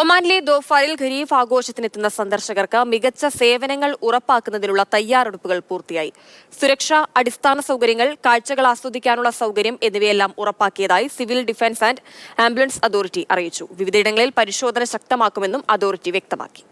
ഒമാനിലെ ദോഫാറിൽ ഖരീഫ് ആഘോഷത്തിനെത്തുന്ന സന്ദർശകർക്ക് മികച്ച സേവനങ്ങൾ ഉറപ്പാക്കുന്നതിനുള്ള തയ്യാറെടുപ്പുകൾ പൂർത്തിയായി. സുരക്ഷ, അടിസ്ഥാന സൗകര്യങ്ങൾ, കാഴ്ചകൾ ആസ്വദിക്കാനുള്ള സൗകര്യം എന്നിവയെല്ലാം ഉറപ്പാക്കിയതായി civil defence and ambulance authority അറിയിച്ചു. വിവിധയിടങ്ങളിൽ പരിശോധന ശക്തമാക്കുമെന്നും അതോറിറ്റി വ്യക്തമാക്കി.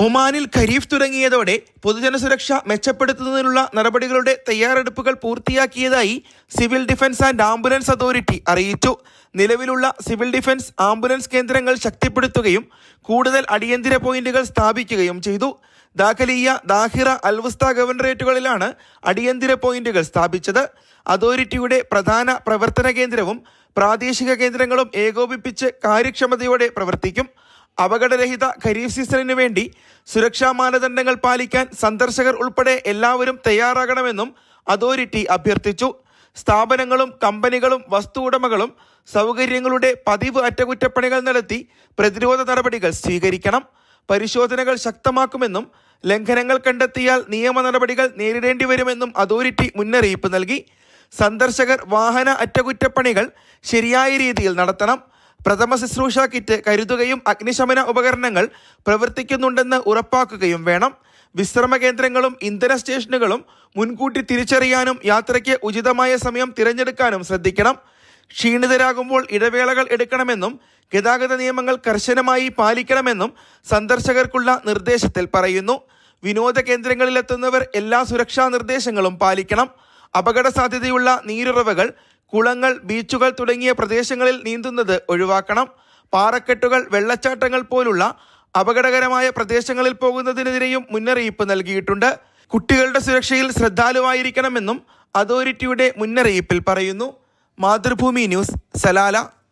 ഒമാനിൽ ഖരീഫ് തുടങ്ങിയതോടെ പൊതുജന സുരക്ഷ മെച്ചപ്പെടുത്തുന്നതിനുള്ള നടപടികളുടെ തയ്യാറെടുപ്പുകൾ പൂർത്തിയാക്കിയതായി civil defence and ambulance authority അറിയിച്ചു. നിലവിലുള്ള സിവിൽ ഡിഫൻസ് ആംബുലൻസ് കേന്ദ്രങ്ങൾ ശക്തിപ്പെടുത്തുകയും കൂടുതൽ അടിയന്തര പോയിന്റുകൾ സ്ഥാപിക്കുകയും ചെയ്തു. ദാഖലിയ, ദാഹിറ, അൽവുസ്ത ഗവർണറേറ്റുകളിലാണ് അടിയന്തര പോയിന്റുകൾ സ്ഥാപിച്ചത്. അതോറിറ്റിയുടെ പ്രധാന പ്രവർത്തന കേന്ദ്രവും പ്രാദേശിക കേന്ദ്രങ്ങളും ഏകോപിപ്പിച്ച് കാര്യക്ഷമതയോടെ പ്രവർത്തിക്കും. അപകടരഹിത ഖരീഫ് സീസണിനു വേണ്ടി സുരക്ഷാ മാനദണ്ഡങ്ങൾ പാലിക്കാൻ സന്ദർശകർ ഉൾപ്പെടെ എല്ലാവരും തയ്യാറാകണമെന്നും അതോറിറ്റി അഭ്യർത്ഥിച്ചു. സ്ഥാപനങ്ങളും കമ്പനികളും വസ്തു ഉടമകളും സൗകര്യങ്ങളുടെ പതിവ് അറ്റകുറ്റപ്പണികൾ നടത്തി പ്രതിരോധ നടപടികൾ സ്വീകരിക്കണം. പരിശോധനകൾ ശക്തമാക്കുമെന്നും ലംഘനങ്ങൾ കണ്ടെത്തിയാൽ നിയമ നടപടികൾ നേരിടേണ്ടി വരുമെന്നും അതോറിറ്റി മുന്നറിയിപ്പ് നൽകി. സന്ദർശകർ വാഹന അറ്റകുറ്റപ്പണികൾ ശരിയായ രീതിയിൽ നടത്തണം. പ്രഥമ ശുശ്രൂഷ കിറ്റ് കരുതുകയും അഗ്നിശമന ഉപകരണങ്ങൾ പ്രവർത്തിക്കുന്നുണ്ടെന്ന് ഉറപ്പാക്കുകയും വേണം. വിശ്രമ കേന്ദ്രങ്ങളും ഇന്ധന സ്റ്റേഷനുകളും മുൻകൂട്ടി തിരിച്ചറിയാനും യാത്രയ്ക്ക് ഉചിതമായ സമയം തിരഞ്ഞെടുക്കാനും ശ്രദ്ധിക്കണം. ക്ഷീണിതരാകുമ്പോൾ ഇടവേളകൾ എടുക്കണമെന്നും ഗതാഗത നിയമങ്ങൾ കർശനമായി പാലിക്കണമെന്നും സന്ദർശകർക്കുള്ള നിർദ്ദേശത്തിൽ പറയുന്നു. വിനോദ കേന്ദ്രങ്ങളിലെത്തുന്നവർ എല്ലാ സുരക്ഷാ നിർദ്ദേശങ്ങളും പാലിക്കണം. അപകട സാധ്യതയുള്ള നീരുറവകൾ, കുളങ്ങൾ, ബീച്ചുകൾ തുടങ്ങിയ പ്രദേശങ്ങളിൽ നീന്തുന്നത് ഒഴിവാക്കണം. പാറക്കെട്ടുകൾ, വെള്ളച്ചാട്ടങ്ങൾ പോലുള്ള അപകടകരമായ പ്രദേശങ്ങളിൽ പോകുന്നതിനെതിരെയും മുന്നറിയിപ്പ് നൽകിയിട്ടുണ്ട്. കുട്ടികളുടെ സുരക്ഷയിൽ ശ്രദ്ധാലുവായിരിക്കണമെന്നും അതോറിറ്റിയുടെ മുന്നറിയിപ്പിൽ പറയുന്നു. Mathrubhumi news, Salalah.